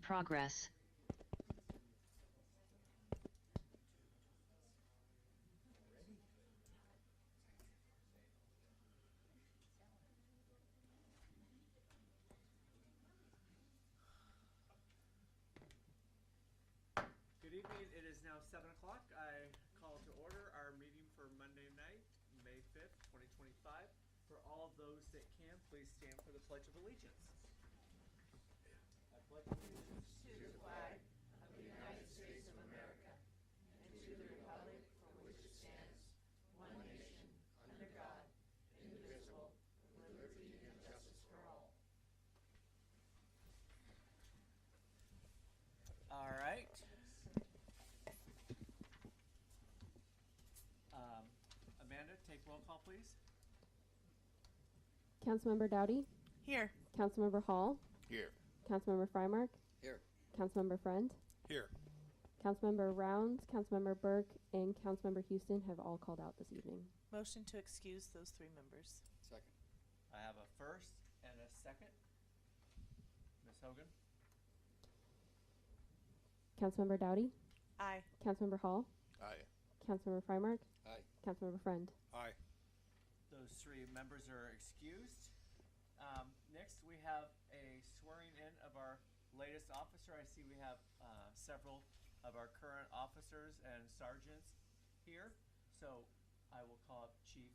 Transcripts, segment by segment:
progress. Good evening. It is now 7 o'clock. I call to order our meeting for Monday night, May 5th, 2025. For all of those that can, please stand for the Pledge of Allegiance. I pledge allegiance to the flag of the United States of America and to the republic for which it stands, one nation, under God, indivisible, with liberty and justice for all. All right. Amanda, take roll call, please. Councilmember Dowdy? Here. Councilmember Hall? Here. Councilmember Freimark? Here. Councilmember Friend? Here. Councilmember Rounds, Councilmember Burke, and Councilmember Houston have all called out this evening. Motion to excuse those three members. Second. I have a first and a second. Ms. Hogan? Councilmember Dowdy? Aye. Councilmember Hall? Aye. Councilmember Freimark? Aye. Councilmember Friend? Aye. Those three members are excused. Next, we have a swearing in of our latest officer. I see we have several of our current officers and sergeants here. So I will call up Chief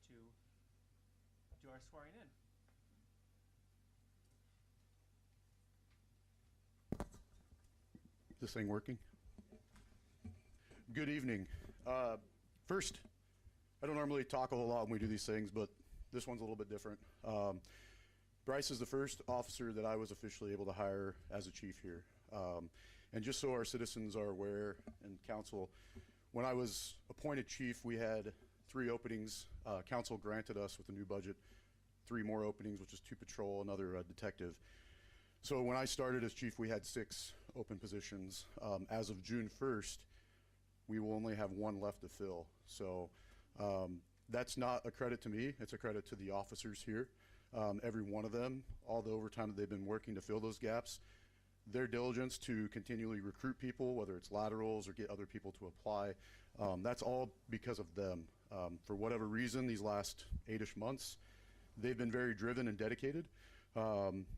to do our swearing in. This thing working? Good evening. First, I don't normally talk a whole lot when we do these things, but this one's a little bit different. Bryce is the first officer that I was officially able to hire as a chief here. And just so our citizens are aware and council, when I was appointed chief, we had 3 openings. Council granted us with the new budget 3 more openings, which is 2 patrol, another detective. So when I started as chief, we had 6 open positions. As of June 1st, we will only have 1 left to fill. So that's not a credit to me, it's a credit to the officers here. Every one of them, all the overtime that they've been working to fill those gaps, their diligence to continually recruit people, whether it's laterals or get other people to apply, that's all because of them. For whatever reason, these last 8-ish months, they've been very driven and dedicated.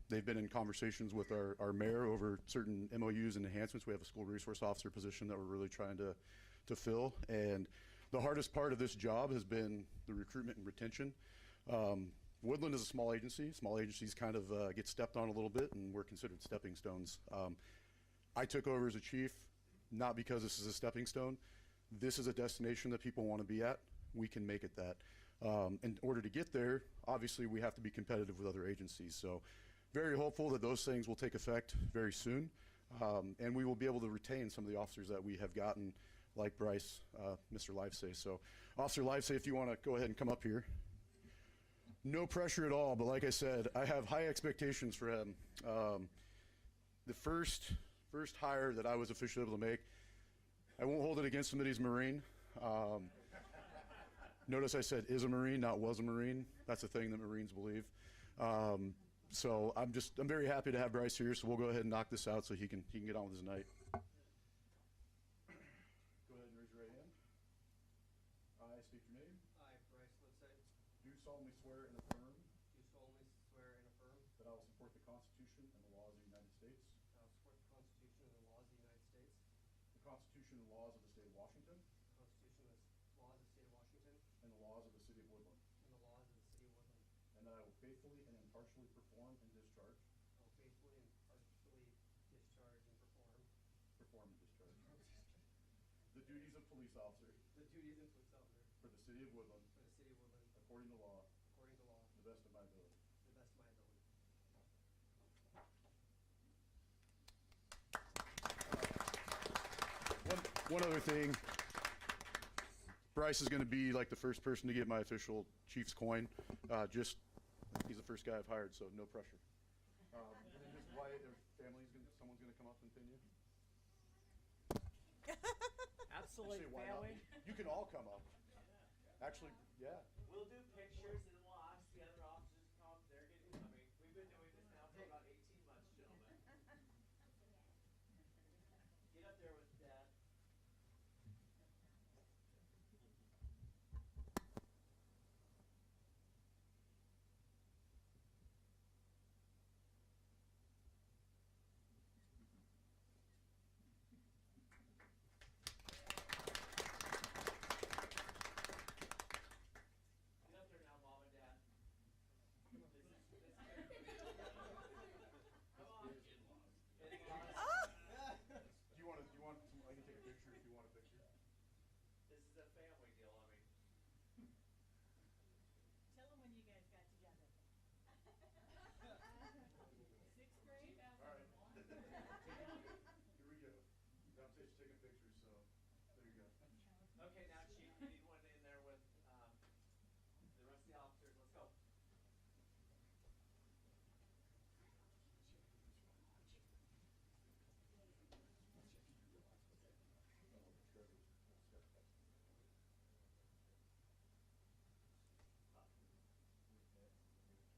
They've been in conversations with our mayor over certain MOUs and enhancements. We have a school resource officer position that we're really trying to fill. And the hardest part of this job has been the recruitment and retention. Woodland is a small agency. Small agencies kind of get stepped on a little bit, and we're considered stepping stones. I took over as a chief, not because this is a stepping stone. This is a destination that people want to be at. We can make it that. In order to get there, obviously we have to be competitive with other agencies. So very hopeful that those things will take effect very soon. And we will be able to retain some of the officers that we have gotten, like Bryce, Mr. Livesay. So Officer Livesay, if you want to go ahead and come up here. No pressure at all, but like I said, I have high expectations for him. The first hire that I was officially able to make, I won't hold it against him that he's a Marine. Notice I said is a Marine, not was a Marine. That's a thing that Marines believe. So I'm very happy to have Bryce here, so we'll go ahead and knock this out so he can get on with his night. Go ahead and raise your right hand. I state your name. I, Bryce Livesay, Do solemnly swear and affirm do solemnly swear and affirm that I will support the Constitution and the laws of the United States, I will support the Constitution and the laws of the United States, the Constitution and laws of the state of Washington, the Constitution and the laws of the state of Washington, and the laws of the city of Woodland, and the laws of the city of Woodland. and that I will faithfully and impartially perform and discharge, I will faithfully and impartially discharge and perform and discharge the duties of police officer the duties of police officer for the city of Woodland for the city of Woodland according to law, according to law, to the best of my ability. to the best of my ability. One other thing, Bryce is going to be like the first person to get my official Chiefs coin. He's the first guy I've hired, so no pressure. And then just Wyatt, someone's going to come up and pin you. Absolutely, Actually, why not? family. You can all come up. Actually, yeah. We'll do pictures and then we'll ask the other officers to come. They're getting, we've been doing this now for about 18 months, gentlemen. a family deal, I mean. Tell them when you guys got together. Sixth grade? All right. Here we go. Dante's taking pictures, so there you go. Okay, now Chief, you need one in there with, the rest of the officers, let's go.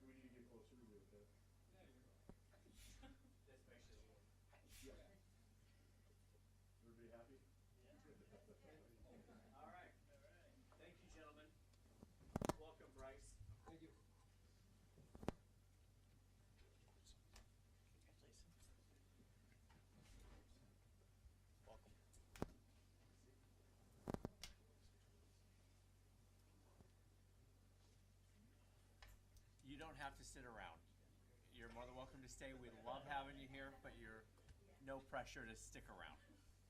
Do we need to get closer? Are we okay? This makes it a little. Yeah. Everybody happy? All right. Thank you, gentlemen. Welcome, Bryce. Thank you. You don't have to sit around. You're more than welcome to stay. We love having you here, but you're no pressure to stick around.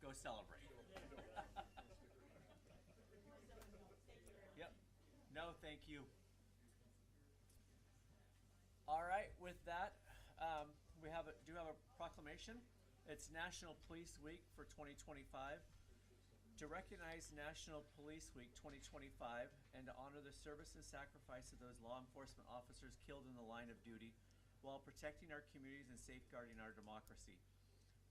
Go celebrate. Yep. No, thank you. All right, with that, we have do have a proclamation. It's National Police Week for 2025. To recognize National Police Week 2025 and to honor the service and sacrifice of those law enforcement officers killed in the line of duty while protecting our communities and safeguarding our democracy.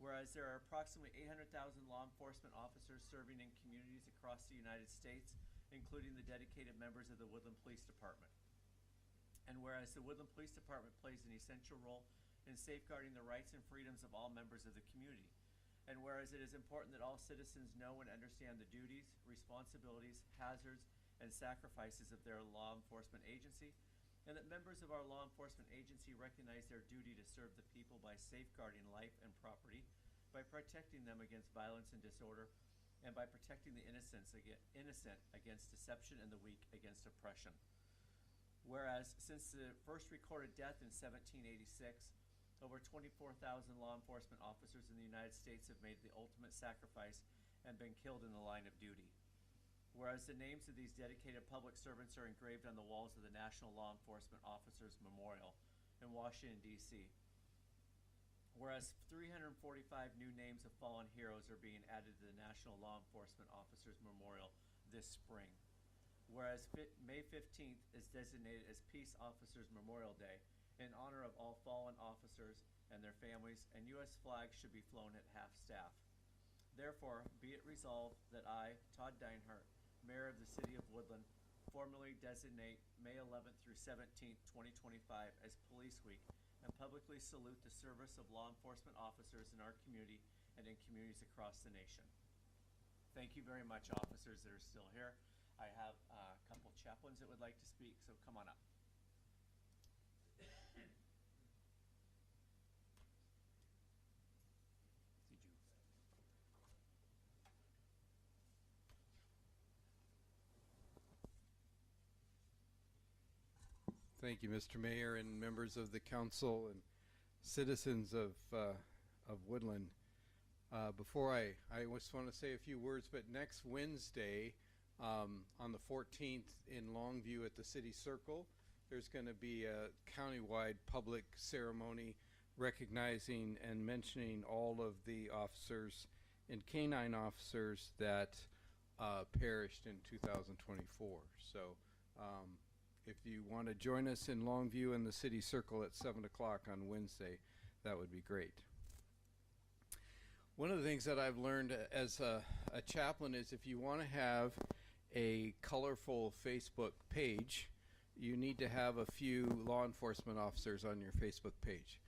Whereas there are approximately 800,000 law enforcement officers serving in communities across the United States, including the dedicated members of the Woodland Police Department. And whereas the Woodland Police Department plays an essential role in safeguarding the rights and freedoms of all members of the community. And whereas it is important that all citizens know and understand the duties, responsibilities, hazards, and sacrifices of their law enforcement agency, and that members of our law enforcement agency recognize their duty to serve the people by safeguarding life and property, by protecting them against violence and disorder, and by protecting the innocent against deception and the weak against oppression. Whereas since the first recorded death in 1786, over 24,000 law enforcement officers in the United States have made the ultimate sacrifice and been killed in the line of duty. Whereas the names of these dedicated public servants are engraved on the walls of the National Law Enforcement Officers Memorial in Washington, D.C. Whereas 345 new names of fallen heroes are being added to the National Law Enforcement Officers Memorial this spring. Whereas May 15th is designated as Peace Officers Memorial Day in honor of all fallen officers and their families, and U.S. flags should be flown at half-staff. Therefore, be it resolved that I, Todd Deinhardt, Mayor of the City of Woodland, formally designate May 11th through 17th, 2025 as Police Week and publicly salute the service of law enforcement officers in our community and in communities across the nation. Thank you very much, officers that are still here. I have a couple chaplains that would like to speak, so come on up. Thank you, Mr. Mayor, and members of the council and citizens of Woodland. Before I just want to say a few words, but next Wednesday, on the 14th in Longview at the City Circle, there's going to be a countywide public ceremony recognizing and mentioning all of the officers and canine officers that perished in 2024. So if you want to join us in Longview in the City Circle at 7 o'clock on Wednesday, that would be great. One of the things that I've learned as a chaplain is if you want to have a colorful Facebook page, you need to have a few law enforcement officers on your Facebook page.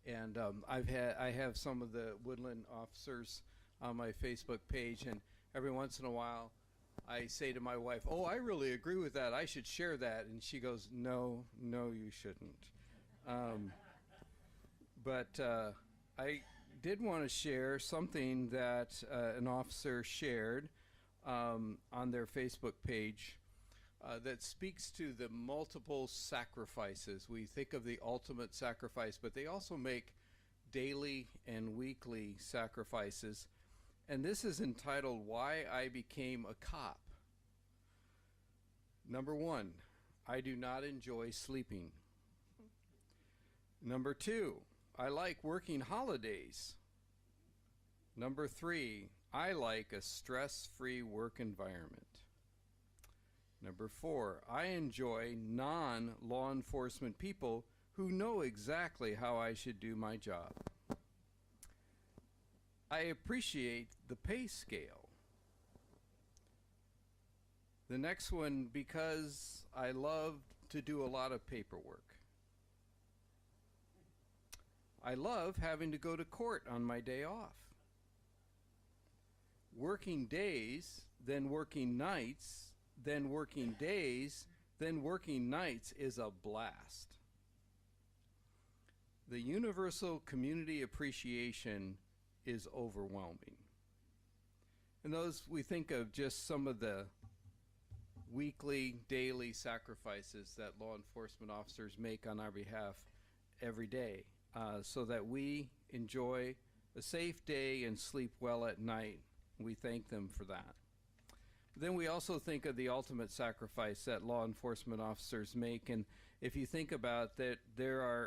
And I have some of the Woodland officers on my Facebook page, and every once in a while I say to my wife, "Oh, I really agree with that. I should share that." And she goes, "No, you shouldn't." But I did want to share something that an officer shared on their Facebook page that speaks to the multiple sacrifices. We think of the ultimate sacrifice, but they also make daily and weekly sacrifices. And this is entitled, "Why I Became a Cop." Number 1, I do not enjoy sleeping. Number 2, I like working holidays. Number 3, I like a stress-free work environment. Number 4, I enjoy non-law enforcement people who know exactly how I should do my job. I appreciate the pay scale. The next one, because I love to do a lot of paperwork. I love having to go to court on my day off. Working days, then working nights, then working days, then working nights is a blast. The universal community appreciation is overwhelming. And those, we think of just some of the weekly, daily sacrifices that law enforcement officers make on our behalf every day, so that we enjoy a safe day and sleep well at night. We thank them for that. Then we also think of the ultimate sacrifice that law enforcement officers make, and if you think about that, there's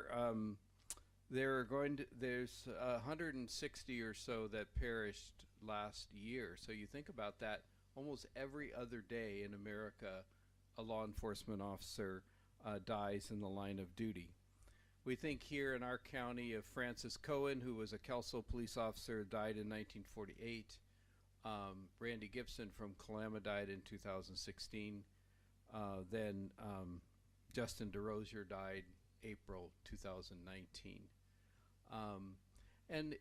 160 or so that perished last year. So you think about that, almost every other day in America, a law enforcement officer dies in the line of duty. We think here in our county of Francis Cohen, who was a Kelso police officer, died in 1948. Randy Gibson from Kalama died in 2016. Then Justin DeRosier died April 2019. And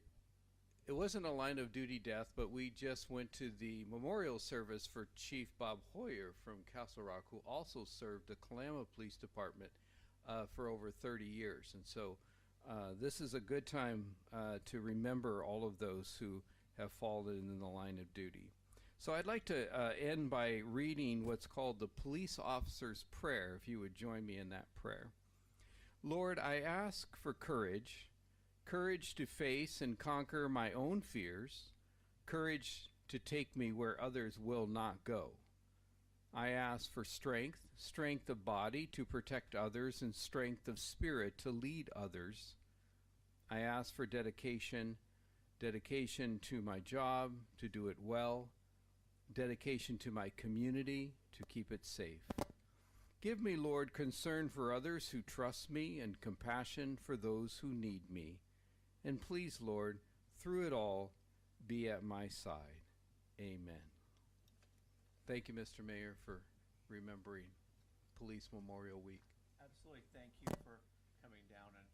it wasn't a line of duty death, but we just went to the memorial service for Chief Bob Hoyer from Castle Rock, who also served the Kalama Police Department for over 30 years. And so this is a good time to remember all of those who have fallen in the line of duty. So I'd like to end by reading what's called the Police Officer's Prayer, if you would join me in that prayer. Lord, I ask for courage, courage to face and conquer my own fears, courage to take me where others will not go. I ask for strength, strength of body to protect others, and strength of spirit to lead others. I ask for dedication, dedication to my job, to do it well, dedication to my community, to keep it safe. Give me, Lord, concern for others who trust me and compassion for those who need me. And please, Lord, through it all, be at my side. Amen. Thank you, Mr. Mayor, for remembering Police Memorial Week. Absolutely. Thank you for coming down and,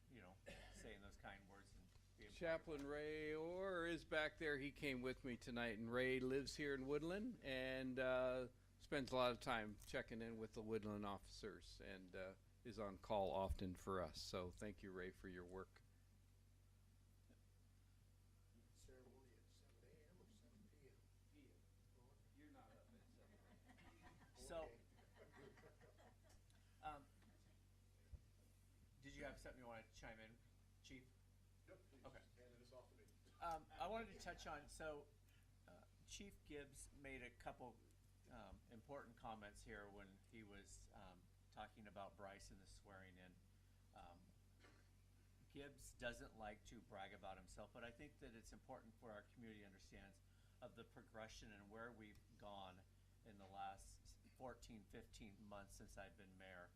saying those kind words. And being Chaplain Ray Orr is back there. He came with me tonight, and Ray lives here in Woodland and spends a lot of time checking in with the Woodland officers and is on call often for us. So thank you, Ray, for your work. So, did you have something you want to chime in, Chief? Yep, please. Okay. Handing this off to me. I wanted to touch on, Chief Gibbs made a couple important comments here when he was talking about Bryce and the swearing in. Gibbs doesn't like to brag about himself, but I think that it's important for our community understands of the progression and where we've gone in the last 14, 15 months since I've been mayor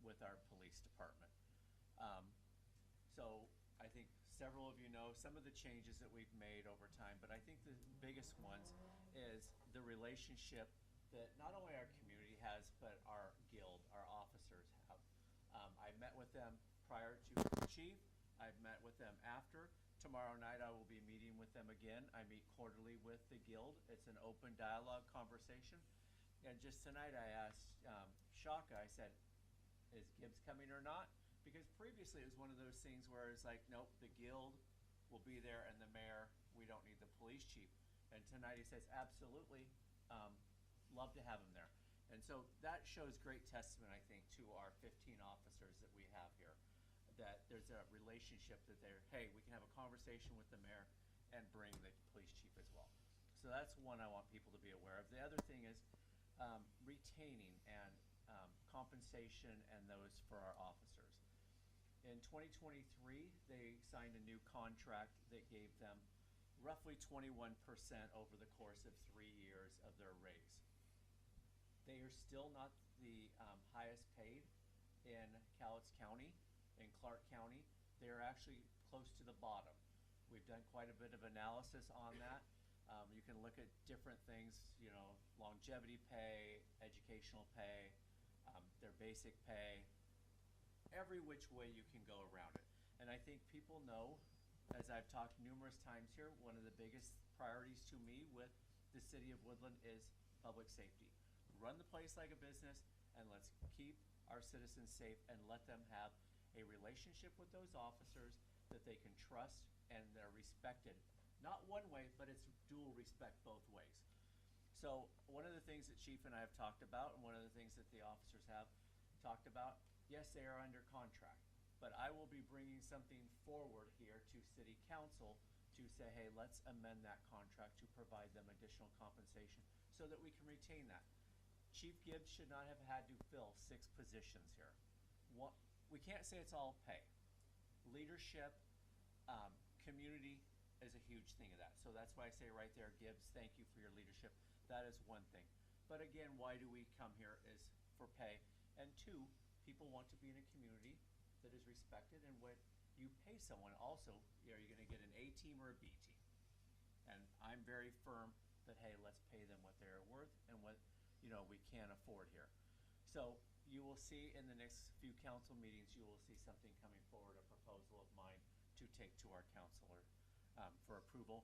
with our police department. So I think several of you know some of the changes that we've made over time, but I think the biggest ones is the relationship that not only our community has, but our guild, our officers have. I met with them prior to Chief. I've met with them after. Tomorrow night I will be meeting with them again. I meet quarterly with the guild. It's an open dialogue conversation. And just tonight I asked Shaka, I said, is Gibbs coming or not? Because previously it was one of those things where it's like, nope, the guild will be there and the mayor, we don't need the police chief. And tonight he says, absolutely, love to have him there. And so that shows great testament, I think, to our 15 officers that we have here. That there's a relationship that hey, we can have a conversation with the mayor and bring the police chief as well. So that's one I want people to be aware of. The other thing is, retaining and compensation and those for our officers. In 2023, they signed a new contract that gave them roughly 21% over the course of 3 years of their raise. They are still not the highest paid in Cowlitz County, in Clark County. They are actually close to the bottom. We've done quite a bit of analysis on that. You can look at different things, you know, longevity pay, educational pay, their basic pay, every which way you can go around it. And I think people know, as I've talked numerous times here, one of the biggest priorities to me with the city of Woodland is public safety. Run the place like a business, and let's keep our citizens safe and let them have a relationship with those officers that they can trust and they're respected. Not one way, but it's dual respect both ways. So one of the things that Chief and I have talked about, and one of the things that the officers have talked about, yes, they are under contract, but I will be bringing something forward here to City Council to say, hey, let's amend that contract to provide them additional compensation so that we can retain that. Chief Gibbs should not have had to fill 6 positions here. We can't say it's all pay. Leadership, community is a huge thing of that. So that's why I say right there, Gibbs, thank you for your leadership. That is one thing. But again, why do we come here is for pay. And 2, people want to be in a community that is respected, and when you pay someone also, are you gonna get an A team or a B team? And I'm very firm that, hey, let's pay them what they're worth and what, you know, we can afford here. So you will see in the next few council meetings, you will see something coming forward, a proposal of mine to take to our councilor for approval.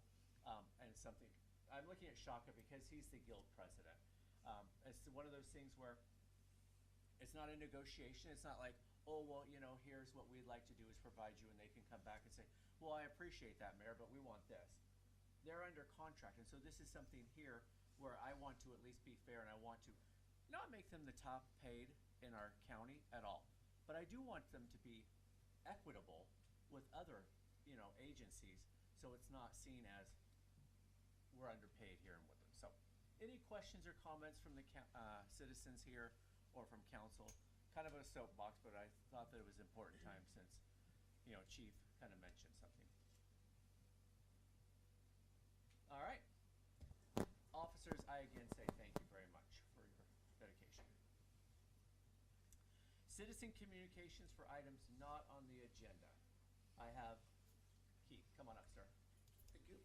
And something, I'm looking at Shaka because he's the guild president. It's one of those things where it's not a negotiation. It's not like, oh, well, you know, here's what we'd like to do is provide you, and they can come back and say, well, I appreciate that, Mayor, but we want this. They're under contract, and so this is something here where I want to at least be fair, and I want to not make them the top paid in our county at all, but I do want them to be equitable with other, you know, agencies, so it's not seen as we're underpaid here in Woodland. So any questions or comments from the citizens here or from council? Kind of a soapbox, but I thought that it was an important time since, you know, Chief kind of mentioned something. All right. Officers, I again say thank you very much for your dedication. Citizen communications for items not on the agenda. I have Keith. Come on up, sir. Thank you.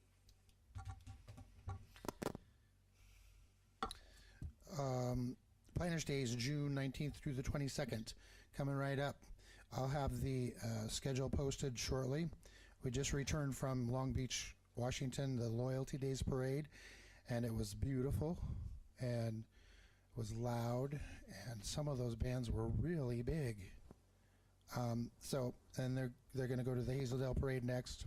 Planners Day is June 19th through the 22nd, coming right up. I'll have the schedule posted shortly. We just returned from Long Beach, Washington, the Loyalty Days Parade, and it was beautiful, and it was loud, and some of those bands were really big. And they're going to go to the Hazeldale Parade next.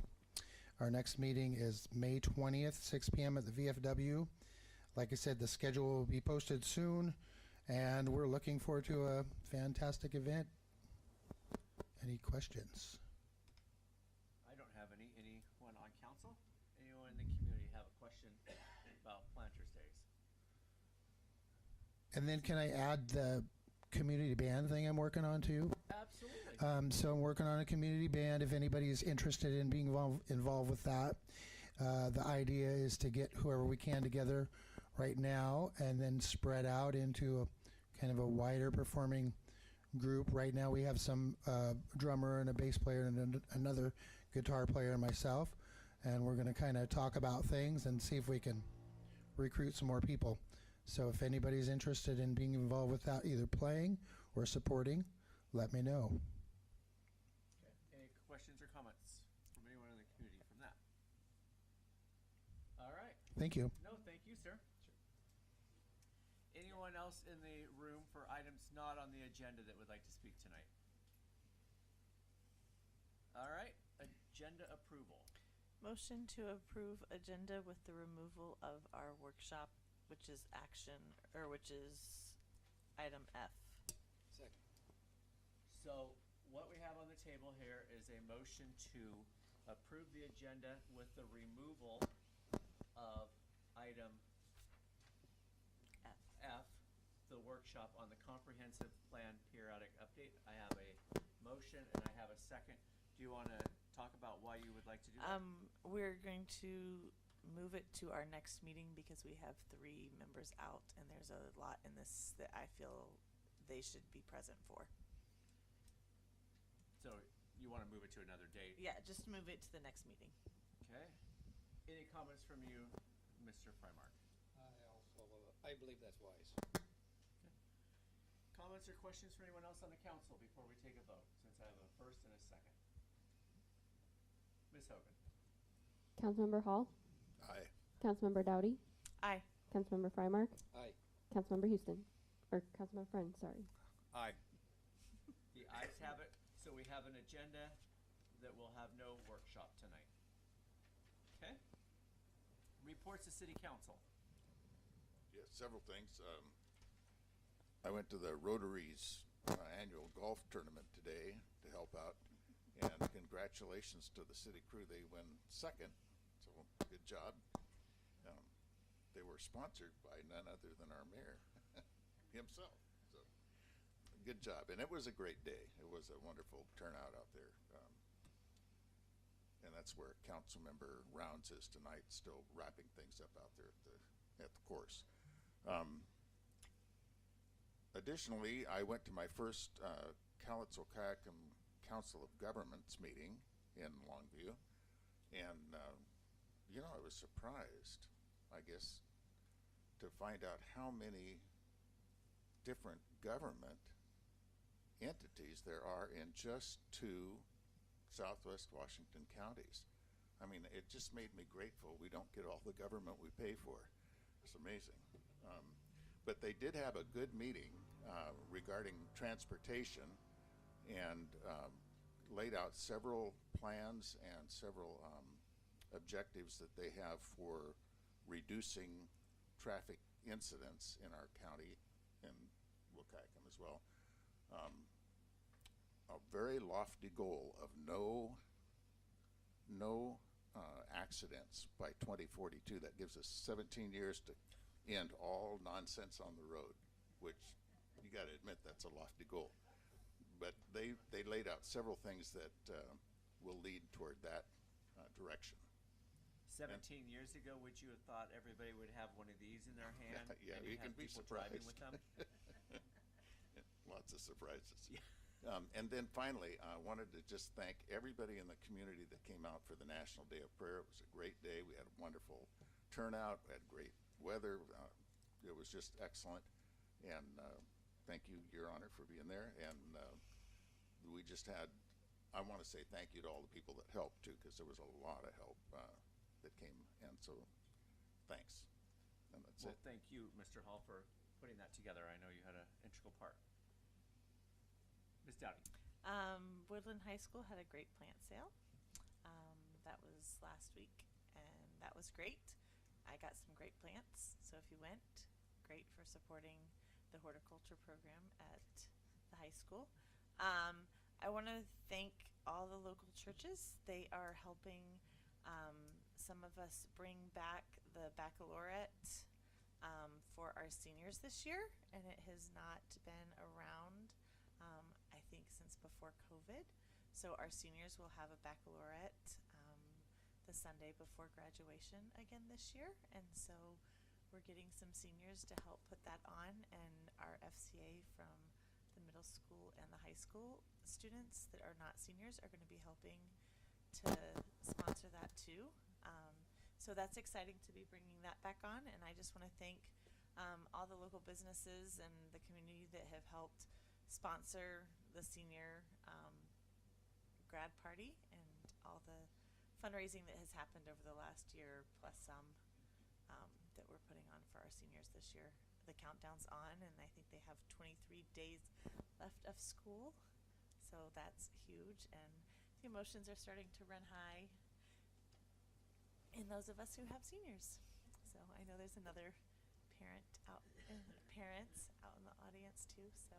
Our next meeting is May 20th, 6 p.m. at the VFW. Like I said, the schedule will be posted soon, and we're looking forward to a fantastic event. Any questions? I don't have any. Anyone on council? Anyone in the community have a question about Planters Days? And then can I add the community band thing I'm working on too? Absolutely. So I'm working on a community band. If anybody is interested in being involved with that, the idea is to get whoever we can together right now and then spread out into a kind of a wider performing group. Right now we have some drummer and a bass player and another guitar player and myself, and we're going to kind of talk about things and see if we can recruit some more people. So if anybody's interested in being involved with that, either playing or supporting, let me know. Okay. Any questions or comments from anyone in the community from that? All right. Thank you. No, thank you, sir. Anyone else in the room for items not on the agenda that would like to speak tonight? All right. Agenda approval. Motion to approve agenda with the removal of our workshop, which is item F. Second. So what we have on the table here is a motion to approve the agenda with the removal of item F. F, workshop on the comprehensive plan periodic update. I have a motion and I have a second. Do you want to talk about why you would like to do that? We're going to move it to our next meeting because we have 3 members out and there's a lot in this that I feel they should be present for. So you want to move it to another date? Yeah, just move it to the next meeting. Okay. Any comments from you, Mr. Frymark? I believe that's wise. Comments or questions from anyone else on the council before we take a vote, since I have a first and a second? Ms. Hogan? Councilmember Hall, Aye. Councilmember Dowdy, Aye. Councilmember Frymark, Aye. Councilmember Houston, or Councilmember Friend, sorry. Aye. The ayes have it, so we have an agenda that will have no workshop tonight. Okay? Reports to City Council. Yeah, several things. I went to the Rotary's annual golf tournament today to help out, and congratulations to the city crew. They win second, so good job. They were sponsored by none other than our mayor himself. So good job, and it was a great day. It was a wonderful turnout out there. And that's where Councilmember Rounds is tonight, still wrapping things up out there at the course. Additionally, I went to my first Cowlitz-Ocayakum Council of Governments meeting in Longview, and you know, I was surprised, I guess, to find out how many different government entities there are in just 2 Southwest Washington counties. I mean, it just made me grateful we don't get all the government we pay for. It's amazing. But they did have a good meeting regarding transportation and laid out several plans and several objectives that they have for reducing traffic incidents in our county and Waukegan as well. A very lofty goal of no accidents by 2042. That gives us 17 years to end all nonsense on the road, which you got to admit that's a lofty goal. But they laid out several things that will lead toward that direction. 17 years ago, would you have thought everybody would have one of these in their hand? Yeah, and you have can be people driving surprised. with them? Lots of surprises. Yeah. And then finally, I wanted to just thank everybody in the community that came out for the National Day of Prayer. It was a great day. We had a wonderful turnout. We had great weather. It was just excellent. And thank you, Your Honor, for being there. And we just had, I want to say thank you to all the people that helped, too, because there was a lot of help that came. And so, thanks. And that's Well, it. thank you, Mr. Hall, for putting that together. I know you had an integral part. Ms. Dowdy. Woodland High School had a great plant sale. That was last week, and that was great. I got some great plants, so if you went, great for supporting the horticulture program at the high school. I want to thank all the local churches. They are helping some of us bring back the baccalaureate for our seniors this year, and it has not been around, I think, since before COVID. So our seniors will have a baccalaureate the Sunday before graduation again this year, and so we're getting some seniors to help put that on, and our FCA from the middle school and the high school students that are not seniors are going to be helping to sponsor that too. So that's exciting to be bringing that back on, and I just want to thank all the local businesses and the community that have helped sponsor the senior grad party and all the fundraising that has happened over the last year, plus some that we're putting on for our seniors this year. The countdown's on, and I think they have 23 days left of school, so that's huge, and the emotions are starting to run high in those of us who have seniors. So I know there's another parents out in the audience too, so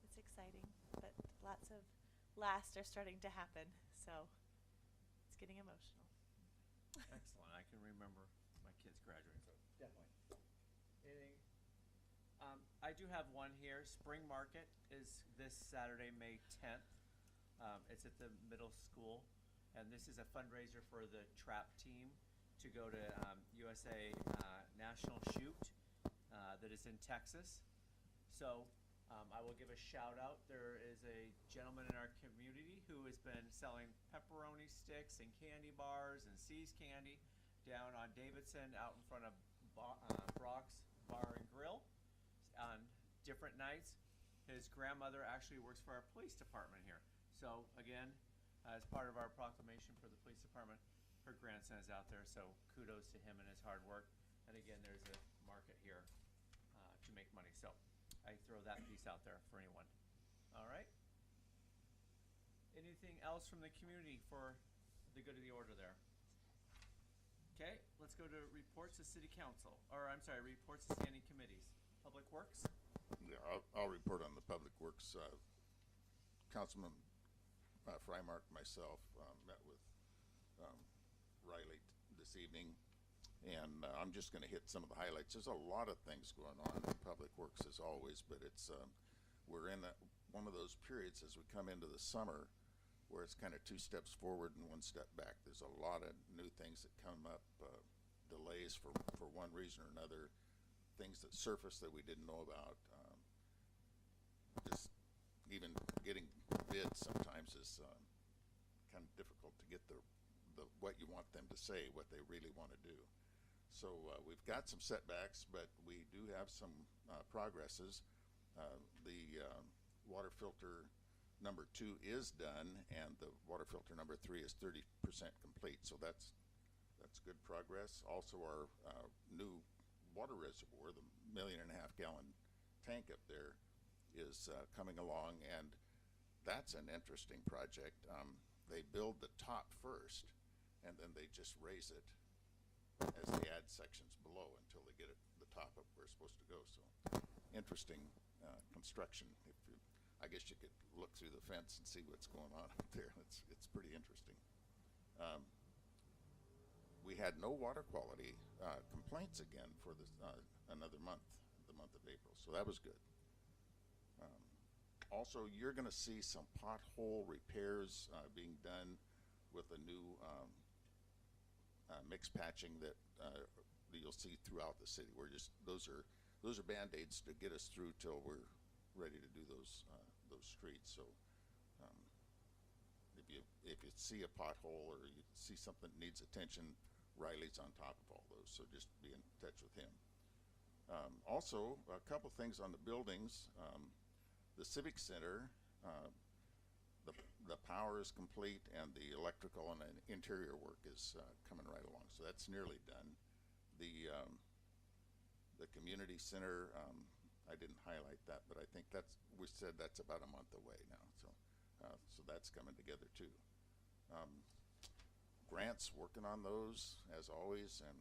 it's exciting, but lots of laughs are starting to happen, so it's getting emotional. Excellent. I can remember my kids graduating, so definitely. Anything? I do have one here. Spring Market is this Saturday, May 10th. It's at the middle school, and this is a fundraiser for the trap team to go to USA National Shoot that is in Texas. So I will give a shout out. There is a gentleman in our community who has been selling pepperoni sticks and candy bars and See's candy down on Davidson out in front of Brock's Bar and Grill on different nights. His grandmother actually works for our police department here. So again, as part of our proclamation for the police department, her grandson is out there, so kudos to him and his hard work. And again, there's a market here to make money. So I throw that piece out there for anyone. All right. Anything else from the community for the good of the order there? Okay, let's go to reports to city council, or I'm sorry, reports to standing committees. Public Works? Yeah, I'll report on the Public Works. Councilman Frymark, myself, met with Riley this evening, and I'm just going to hit some of the highlights. There's a lot of things going on in Public Works as always, but it's we're in one of those periods as we come into the summer where it's kind of 2 steps forward and 1 step back. There's a lot of new things that come up, delays for one reason or another, things that surface that we didn't know about. Just even getting bids sometimes is kind of difficult to get the what you want them to say, what they really want to do. So we've got some setbacks, but we do have some progresses. The water filter number 2 is done, and the water filter number 3 is 30% complete. So that's good progress. Also, our new water reservoir, the 1.5 million gallon tank up there, is coming along, and that's an interesting project. They build the top first, and then they just raise it as they add sections below until they get the top up where it's supposed to go. So interesting construction. I guess you could look through the fence and see what's going on up there. It's pretty interesting. We had no water quality complaints again for another month, the month of April. So that was good. Also, you're going to see some pothole repairs being done with a new mix patching that you'll see throughout the city. We're just those are band-aids to get us through till we're ready to do those streets. So if you see a pothole or you see something that needs attention, Riley's on top of all those. So just be in touch with him. Also, a couple things on the buildings. The Civic Center, the power is complete, and the electrical and interior work is coming right along. So that's nearly done. The community center, I didn't highlight that, but I think we said that's about a month away now. So that's coming together too. Grants, working on those as always, and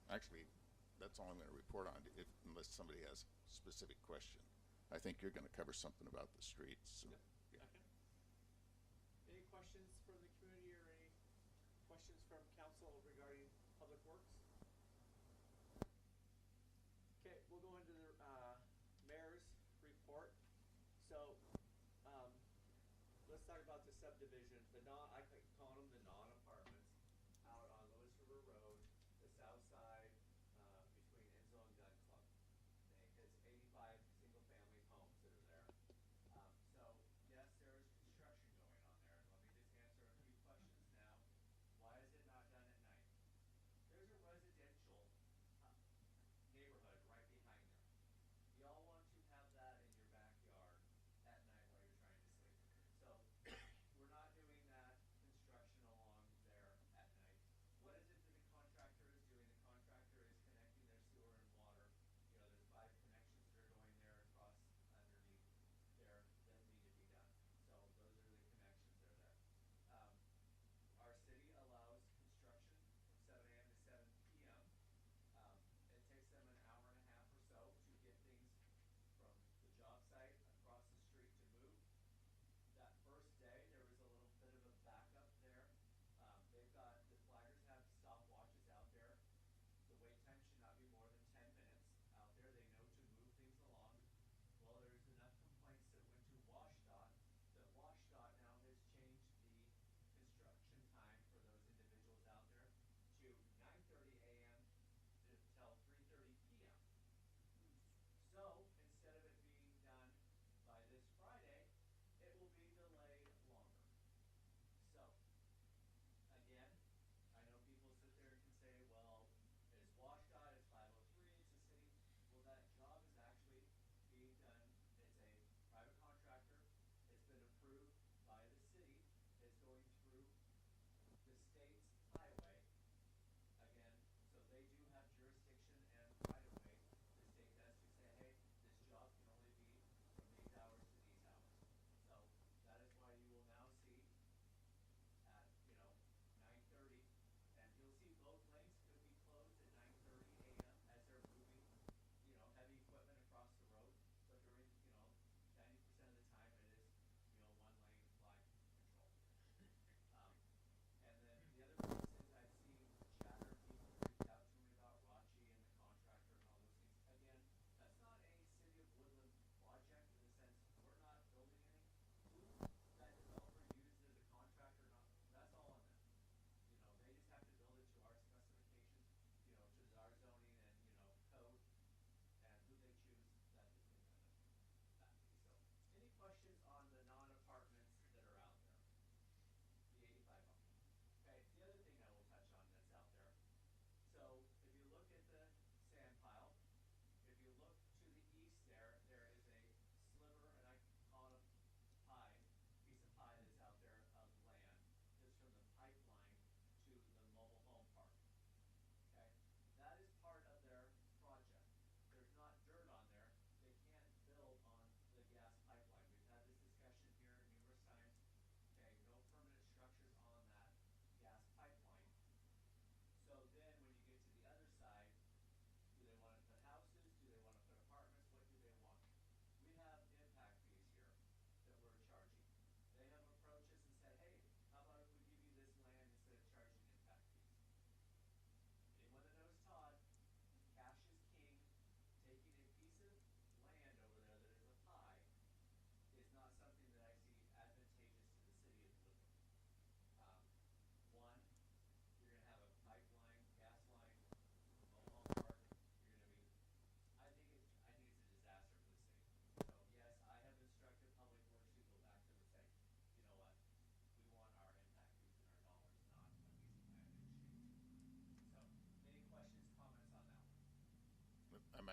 actually, that's all I'm going to report on, unless somebody has a specific question. I think you're going to cover something about the streets. So, yeah. Okay. Any questions from the community or any questions from council regarding Public Works? Okay, we'll go into the mayor's report. So let's talk about the subdivision. I keep calling them the non-apartments out on Lewis River Road, the south side between Enzo and Gun Club. It's 85 single-family homes that are there. So yes, there is construction going on there. Let me just answer a few questions now. Why is it not done at night? There's a residential neighborhood right behind there. Y'all want to have that in your backyard at night while you're trying to sleep. So we're not doing that.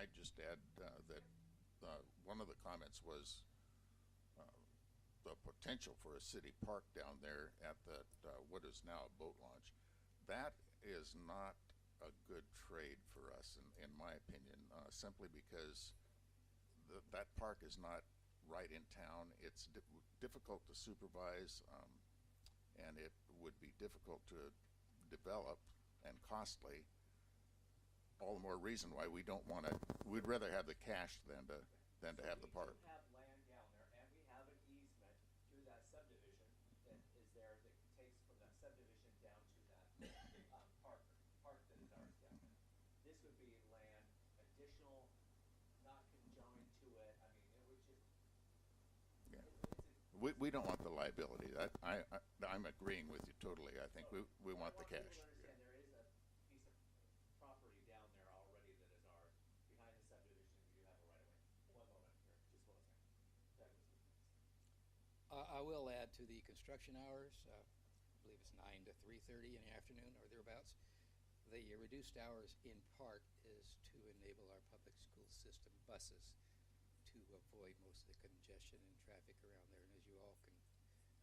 I'd just add that one of the comments was the potential for a city park down there at what is now a boat launch. That is not a good trade for us, in my opinion, simply because that park is not right in town. It's difficult to supervise, and it would be difficult to develop and costly. All the more reason why we don't want to. We'd rather have the cash than to have the park. We do have land down there, and we have an easement through that subdivision that is there that takes from that subdivision down to that park that is ours down there. This would be land additional, not conjoined to it. I mean, it would just. Yeah. We don't want the liability. I'm agreeing with you totally. I think we want the cash. Understand there is a piece of property down there already that is ours behind the subdivision. We do have a right of way. One moment here, just 1 second. Douglas was next. I will add to the construction hours, I believe it's 9 to 3:30 in the afternoon or thereabouts. The reduced hours in part is to enable our public school system buses to avoid most of the congestion and traffic around there. And as you all can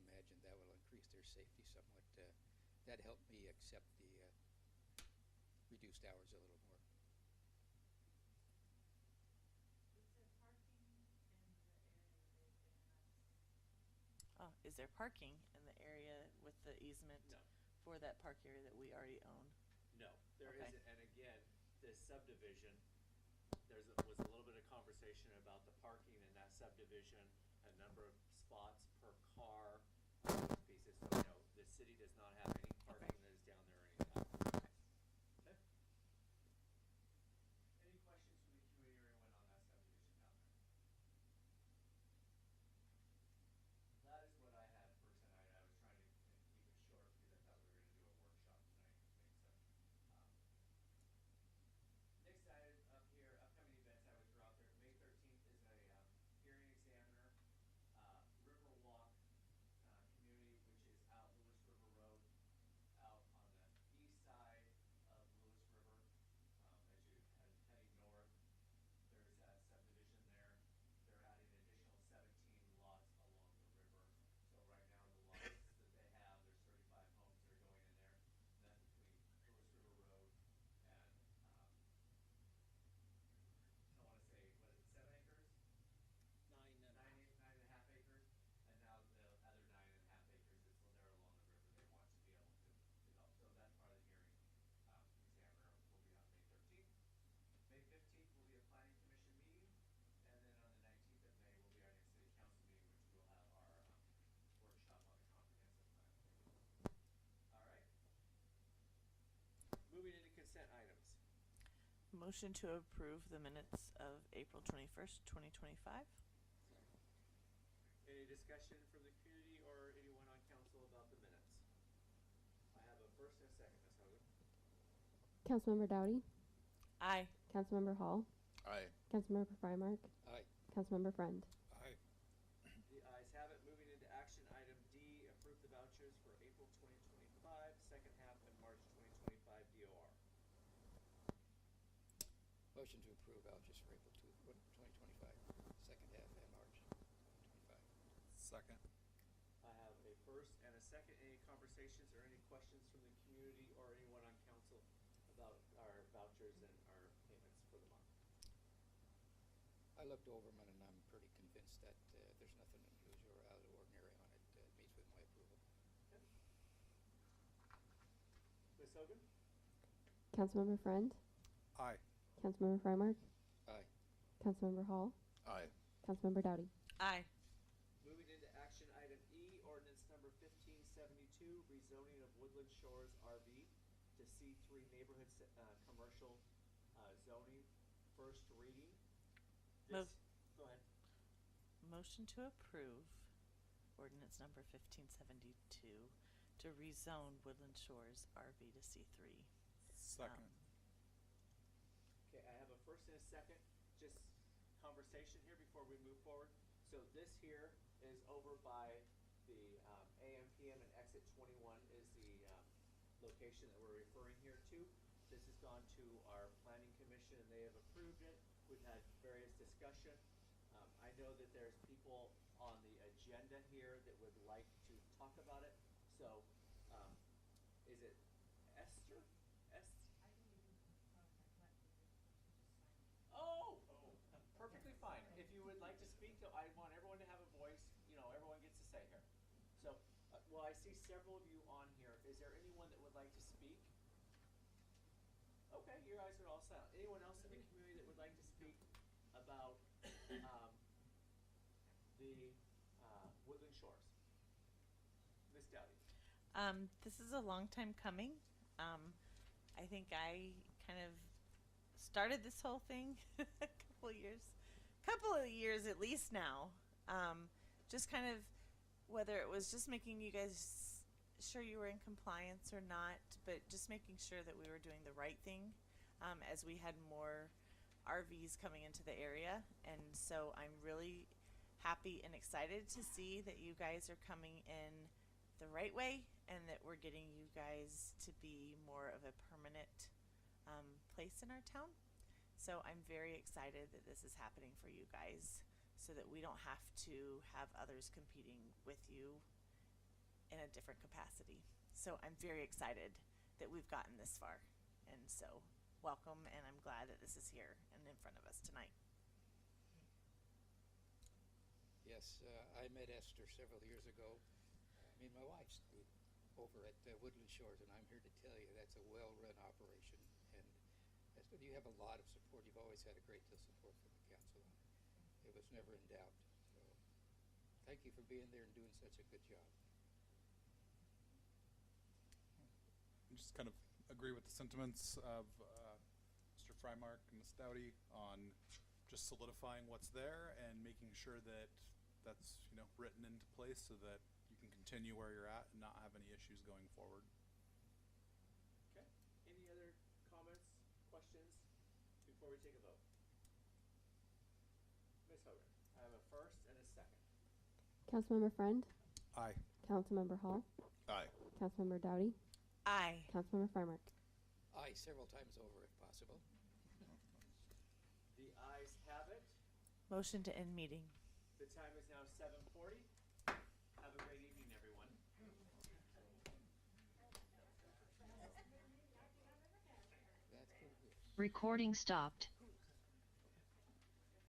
imagine, that will increase their safety somewhat. That helped me accept the reduced hours a little more. Is there parking in the area with the easement No. for that park area that we already own? No, there Okay. isn't. And again, this subdivision, was a little bit of conversation about the parking in that subdivision, a number of spots per car, pieces. So, the city does not have any parking that is down there or anything. Okay. Any questions from the community or anyone on that subdivision down there? That is what I had for tonight. I was trying to keep it short because I thought we were going to do a workshop tonight. Next item up here, upcoming events I would throw out there. May 13th is a hearing examiner, Riverwalk community, which is out Lewis River Road, out on the east side of Lewis River. As you heading north, there's that subdivision there. They're adding an additional 17 lots along the river. So right now the lots that they have, there's 35 homes that are going in there. And that's between Lewis River Road and I want to say, what is it, 7 acres? 9.5 acres, and now the other 9.5 acres is there along the river they want to be able to develop. So that's part of the hearing. Examiner will be on May 13th. May 15th will be a planning commission meeting, and then on the 19th of May will be our next city council meeting, which we'll have our workshop on the comprehensive plan. All right. Moving into consent items. Motion to approve the minutes of April 21st, 2025. Any discussion from the community or anyone on council about the minutes? I have a first and a second, Ms. Hogan. Councilmember Dowdy, Aye. Councilmember Hall, Aye. Councilmember Frymark, Aye. Councilmember Friend. Aye. The ayes have it. Moving into action item D, approve the vouchers for April 2025, second half, and March 2025 DOR. Motion to approve vouchers for April 2025, second half and March 2025. Second. I have a first and a second. Any conversations or any questions from the community or anyone on council about our vouchers and our payments for the month? I looked over them and I'm pretty convinced that there's nothing unusual or out of the ordinary on it. It meets with my approval. Okay. Ms. Hogan? Councilmember Friend, Aye. Councilmember Frymark, Aye. Councilmember Hall, Aye. Councilmember Dowdy. Aye. Moving into action item E, ordinance number 1572, rezoning of Woodland Shores RV to C3 neighborhood commercial zoning, first reading. Move. Go ahead. Motion to approve ordinance number 1572 to rezone Woodland Shores RV to C3. Second. Okay, I have a first and a second. Just conversation here before we move forward. So this here is over by the AM, PM, and exit 21 is the location that we're referring here to. This has gone to our planning commission and they have approved it. We've had various discussion. I know that there's people on the agenda here that would like to talk about it. So, is it Esther? Oh, perfectly fine. If you would like to speak, though, I want everyone to have a voice. You know, everyone gets to say here. So, well, I see several of you on here. Is there anyone that would like to speak? Okay, your eyes are all silent. Anyone else in the community that would like to speak about the Woodland Shores? Miss Dowdy. This is a long time coming. I think I kind of started this whole thing a couple of years at least now. Just kind of whether it was just making you guys sure you were in compliance or not, but just making sure that we were doing the right thing as we had more RVs coming into the area. And so I'm really happy and excited to see that you guys are coming in the right way and that we're getting you guys to be more of a permanent place in our town. So I'm very excited that this is happening for you guys so that we don't have to have others competing with you in a different capacity. So I'm very excited that we've gotten this far. And so welcome, and I'm glad that this is here and in front of us tonight. Yes, I met Esther several years ago. Me and my wife stayed over at Woodland Shores, and I'm here to tell you that's a well-run operation. And Esther, you have a lot of support. You've always had a great deal of support from the council on it. It was never in doubt. So thank you for being there and doing such a good job. I just kind of agree with the sentiments of Mr. Frymark and Ms. Dowdy on just solidifying what's there and making sure that that's written into place so that you can continue where you're at and not have any issues going forward. Okay. Any other comments, questions before we take a vote? Ms. Hogan, I have a first and a second. Councilmember Friend, Aye. Councilmember Hall, Aye. Councilmember Dowdy, Aye. Councilmember Frymark. Aye, several times over if possible. The ayes have it. Motion to end meeting. The time is now 7:40. Have a great evening, everyone. That's pretty good. Recording stopped.